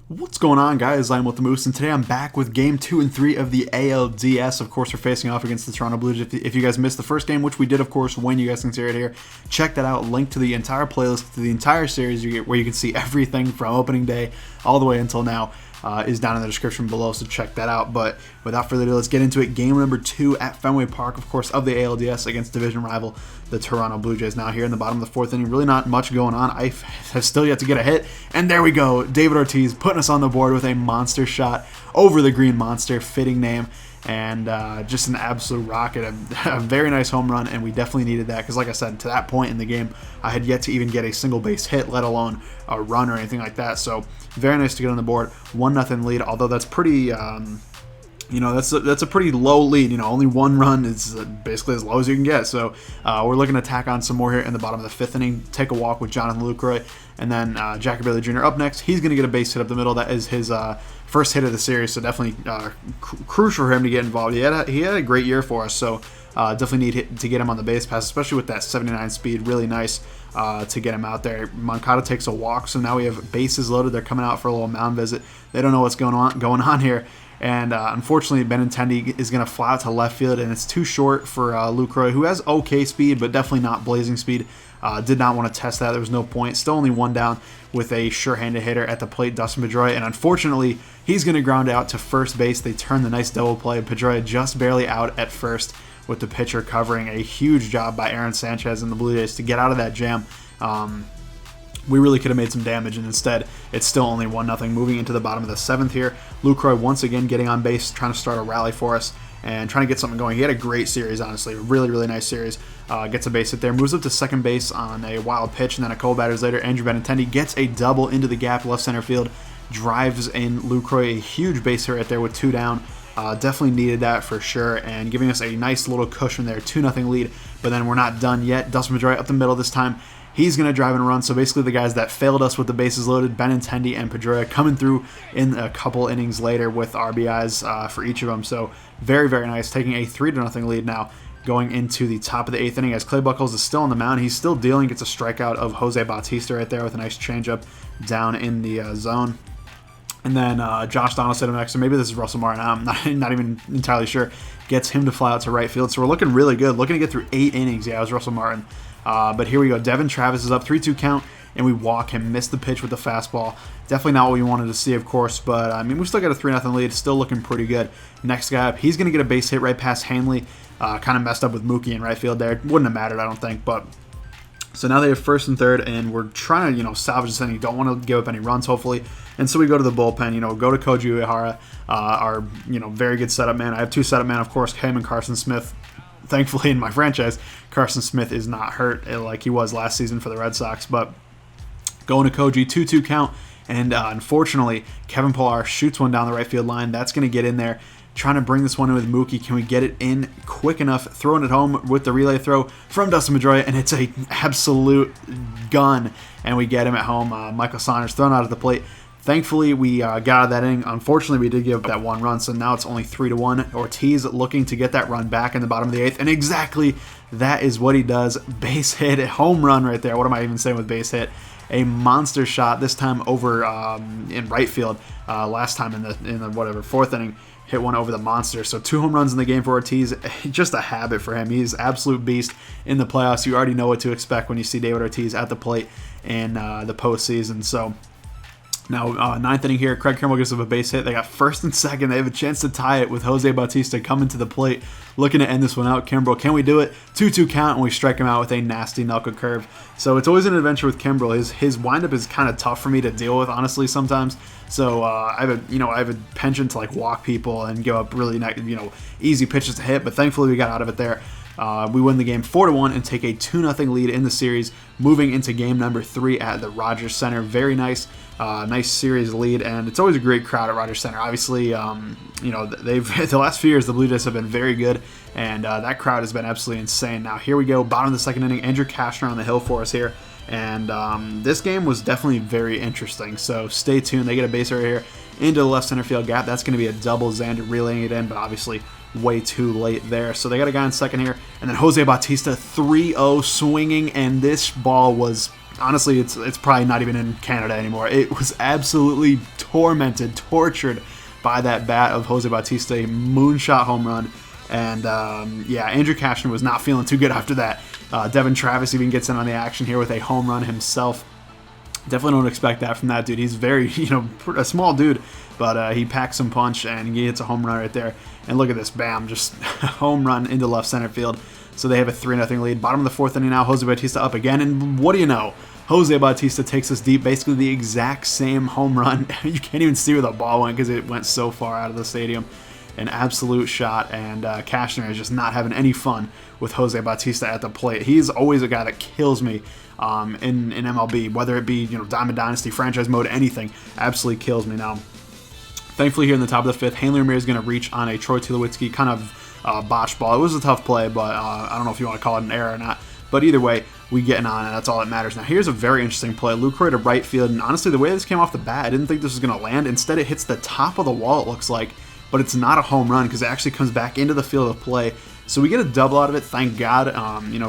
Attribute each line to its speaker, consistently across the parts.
Speaker 1: What's going on, guys? I'm with the Moose, and today I'm back with Game 2 and 3 of the ALDS. Of course, we're facing off against the Toronto Blue Jays. If you guys missed the first game, which we did, of course, when you guys can see it here, check that out. Link to the entire playlist, to the entire series, where you can see everything from opening day all the way until now. Is down in the description below, so check that out. But without further ado, let's get into it. Game number 2 at Fenway Park, of course, of the ALDS against division rival, the Toronto Blue Jays. Now here in the bottom of the fourth inning, really not much going on. I have still yet to get a hit, and there we go. David Ortiz putting us on the board with a monster shot over the Green Monster, fitting name. And just an absolute rocket, a very nice home run, and we definitely needed that because, like I said, to that point in the game, I had yet to even get a single base hit, let alone a run or anything like that. So very nice to get on the board, 1-0 lead. Although that's pretty, that's a pretty low lead. Only one run is basically as low as you can get. So we're looking to tack on some more here in the bottom of the fifth inning. Take a walk with Jonathan Lucroy, and then Jackie Bailey Jr. up next. He's going to get a base hit up the middle. That is his first hit of the series, so definitely crucial for him to get involved. He had a great year for us, so definitely need to get him on the base pass, especially with that 79 speed. Really nice to get him out there. Moncada takes a walk, so now we have bases loaded. They're coming out for a little mound visit. They don't know what's going on here. And unfortunately, Benintendi is going to fly out to left field, and it's too short for Lucroy, who has okay speed, but definitely not blazing speed. Did not want to test that. There was no point. Still only one down with a sure-handed hitter at the plate, Dustin Pedroia. And unfortunately, he's going to ground out to first base. They turn the nice double play. Pedroia just barely out at first with the pitcher covering. A huge job by Aaron Sanchez and the Blue Jays to get out of that jam. We really could have made some damage, and instead, it's still only 1-0. Moving into the bottom of the seventh here, Lucroy once again getting on base, trying to start a rally for us and trying to get something going. He had a great series, honestly, a really, really nice series. Gets a base hit there, moves up to second base on a wild pitch, and then a couple batters later, Andrew Benintendi gets a double into the gap, left center field, drives in Lucroy, a huge base hit right there with 2 down. Definitely needed that for sure, and giving us a nice little cushion there, 2-0 lead. But then we're not done yet. Dustin Pedroia up the middle this time. He's going to drive and run. So basically the guys that failed us with the bases loaded, Benintendi and Pedroia, coming through in a couple innings later with RBIs for each of them. So very, very nice. Taking a 3-0 lead now going into the top of the eighth inning as Clay Buchholz is still on the mound. He's still dealing. Gets a strikeout of Jose Bautista right there with a nice changeup down in the zone. And then Josh Donaldson next, so maybe this is Russell Martin. I'm not even entirely sure. Gets him to fly out to right field. So we're looking really good. Looking to get through 8 innings. Yeah, it was Russell Martin. But here we go. Devin Travis is up 3-2 count, and we walk him. Missed the pitch with the fastball. Definitely not what we wanted to see, of course. But, I mean, we still got a 3-0 lead. Still looking pretty good. Next guy up, he's going to get a base hit right past Hanley. Kind of messed up with Mookie in right field there. Wouldn't have mattered, I don't think. But so now they have first and third, and we're trying to, salvage this inning. Don't want to give up any runs, hopefully. And so we go to the bullpen, go to Koji Uehara, our, very good setup man. I have 2 setup men, of course, him and Carson Smith. Thankfully, in my franchise, Carson Smith is not hurt like he was last season for the Red Sox. But going to Koji, 2-2 count. And unfortunately, Kevin Pillar shoots one down the right field line. That's going to get in there. Trying to bring this one in with Mookie. Can we get it in quick enough? Throwing it home with the relay throw from Dustin Pedroia, and it's an absolute gun. And we get him at home. Michael Saunders thrown out at the plate. Thankfully, we got out of that inning. Unfortunately, we did give up that 1 run, so now it's only 3-1. Ortiz looking to get that run back in the bottom of the 8th, and exactly that is what he does. Base hit, home run right there. What am I even saying with base hit? A monster shot, this time over in right field. Last time in the 4th inning, hit one over the monster. So 2 home runs in the game for Ortiz. Just a habit for him. He's absolute beast in the playoffs. You already know what to expect when you see David Ortiz at the plate in the postseason. So now, 9th inning here, Craig Kimbrell gives up a base hit. They got first and second. They have a chance to tie it with Jose Bautista coming to the plate, looking to end this one out. Kimbrell, can we do it? 2-2 count, and we strike him out with a nasty knuckle curve. So it's always an adventure with Kimbrell. His windup is kind of tough for me to deal with, honestly, sometimes. So I have a penchant to walk people and give up really easy pitches to hit. But thankfully, we got out of it there. We win the game 4-1 and take a 2-0 lead in the series, moving into game number 3 at the Rogers Center. Very nice. Nice series lead, and it's always a great crowd at Rogers Center. Obviously, they've the last few years the Blue Jays have been very good, and that crowd has been absolutely insane. Now here we go, bottom of the 2nd inning. Andrew Cashner on the hill for us here, and this game was definitely very interesting. So stay tuned. They get a base right here into the left center field gap. That's going to be a double. Xander relaying it in, but obviously way too late there. So they got a guy in second here, and then Jose Bautista 3-0 swinging, and this ball was honestly, it's probably not even in Canada anymore. It was absolutely tortured by that bat of Jose Bautista, a moonshot home run. And yeah, Andrew Cashner was not feeling too good after that. Devin Travis even gets in on the action here with a home run himself. Definitely don't expect that from that dude. He's very, a small dude, but he packs some punch and he hits a home run right there. And look at this, bam, just home run into left center field. So they have a 3-0 lead. Bottom of the fourth inning now, Jose Bautista up again. And what do you know? Jose Bautista takes us deep, basically the exact same home run. You can't even see where the ball went because it went so far out of the stadium. An absolute shot, and Cashner is just not having any fun with Jose Bautista at the plate. He's always a guy that kills me in MLB, whether it be Diamond Dynasty, franchise mode, anything. Absolutely kills me now. Thankfully, here in the top of the fifth, Hanley Ramirez is going to reach on a Troy Tulowitzki kind of botched ball. It was a tough play, but I don't know if you want to call it an error or not. But either way, we getting on, and that's all that matters. Now, here's a very interesting play. Lucroy to right field, and honestly, the way this came off the bat, I didn't think this was going to land. Instead, it hits the top of the wall, it looks like. But it's not a home run because it actually comes back into the field of play. So we get a double out of it, thank God.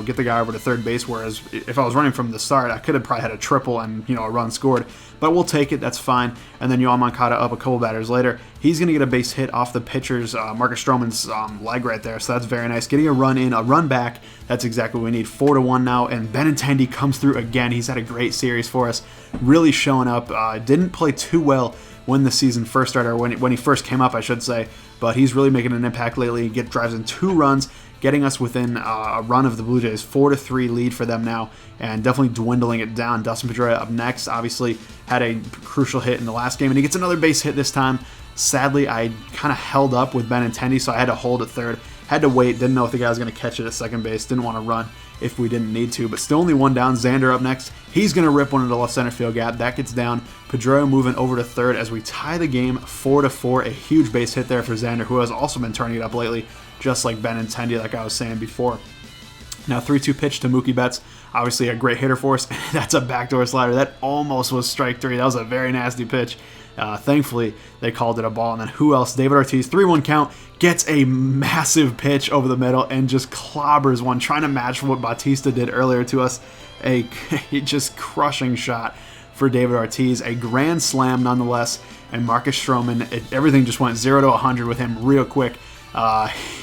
Speaker 1: Get the guy over to third base, whereas if I was running from the start, I could have probably had a triple and, a run scored. But we'll take it, that's fine. And then Yoan Moncada up a couple batters later. He's going to get a base hit off the pitcher's, Marcus Stroman's leg right there. So that's very nice. Getting a run in, a run back, that's exactly what we need. 4-1 now, and Benintendi comes through again. He's had a great series for us, really showing up. Didn't play too well when the season first started, or when he first came up, I should say. But he's really making an impact lately. Drives in 2 runs, getting us within a run of the Blue Jays. 4-3 lead for them now, and definitely dwindling it down. Dustin Pedroia up next, obviously had a crucial hit in the last game, and he gets another base hit this time. Sadly, I kind of held up with Benintendi, so I had to hold at third. Had to wait, didn't know if the guy was going to catch it at second base. Didn't want to run if we didn't need to, but still only 1 down. Xander up next. He's going to rip one into the left center field gap. That gets down. Pedroia moving over to third as we tie the game 4-4. A huge base hit there for Xander, who has also been turning it up lately, just like Benintendi, like I was saying before. Now 3-2 pitch to Mookie Betts. Obviously a great hitter for us. That's a backdoor slider. That almost was strike 3. That was a very nasty pitch. Thankfully, they called it a ball. And then who else? David Ortiz, 3-1 count, gets a massive pitch over the middle and just clobbers one, trying to match what Bautista did earlier to us. A just crushing shot for David Ortiz. A grand slam nonetheless. And Marcus Stroman, everything just went 0 to 100 with him real quick.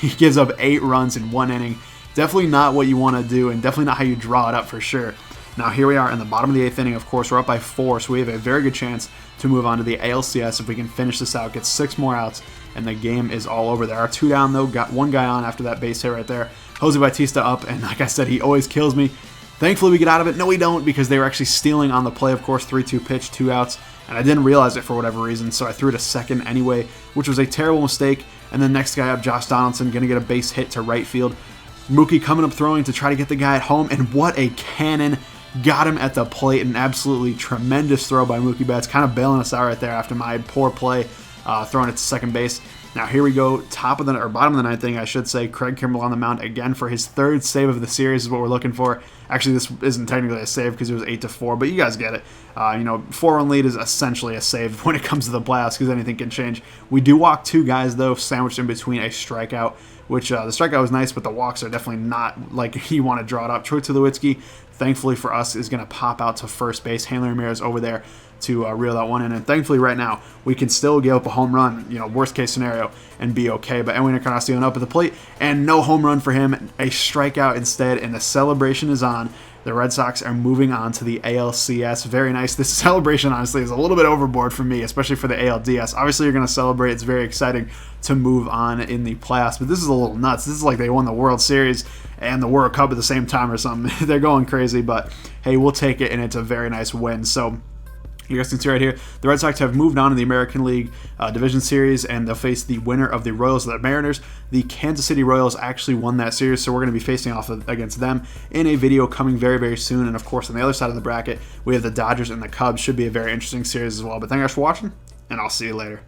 Speaker 1: He gives up 8 runs in 1 inning. Definitely not what you want to do, and definitely not how you draw it up for sure. Now here we are in the bottom of the 8th inning. Of course, we're up by 4, so we have a very good chance to move on to the ALCS if we can finish this out, get 6 more outs, and the game is all over. There are 2 down though, got 1 guy on after that base hit right there. Jose Bautista up, and like I said, he always kills me. Thankfully we get out of it. No, we don't, because they were actually stealing on the play, of course. 3-2 pitch, 2 outs, and I didn't realize it for whatever reason, so I threw it a second anyway, which was a terrible mistake. And then next guy up, Josh Donaldson, going to get a base hit to right field. Mookie coming up throwing to try to get the guy at home, and what a cannon. Got him at the plate. An absolutely tremendous throw by Mookie Betts, kind of bailing us out right there after my poor play throwing it to second base. Now here we go, bottom of the 9th inning, I should say. Craig Kimbrell on the mound again for his 3rd save of the series is what we're looking for. Actually, this isn't technically a save because it was 8-4, but you guys get it. 4-1 lead is essentially a save when it comes to the playoffs because anything can change. We do walk 2 guys though, sandwiched in between a strikeout, which the strikeout was nice, but the walks are definitely not like you want to draw it up. Troy Tulowitzki, thankfully for us, is going to pop out to first base. Hanley Ramirez over there to reel that one in, and thankfully right now we can still give up a home run, worst case scenario, and be okay. But Edwin Encarnacion up at the plate, and no home run for him, a strikeout instead, and the celebration is on. The Red Sox are moving on to the ALCS. Very nice. This celebration, honestly, is a little bit overboard for me, especially for the ALDS. Obviously, you're going to celebrate. It's very exciting to move on in the playoffs, but this is a little nuts. This is like they won the World Series and the World Cup at the same time or something. They're going crazy, but hey, we'll take it, and it's a very nice win. So you guys can see right here, the Red Sox have moved on to the American League Division Series, and they'll face the winner of the Royals and the Mariners. The Kansas City Royals actually won that series, so we're going to be facing off against them in a video coming very, very soon. And of course, on the other side of the bracket, we have the Dodgers and the Cubs. Should be a very interesting series as well. But thank you guys for watching, and I'll see you later.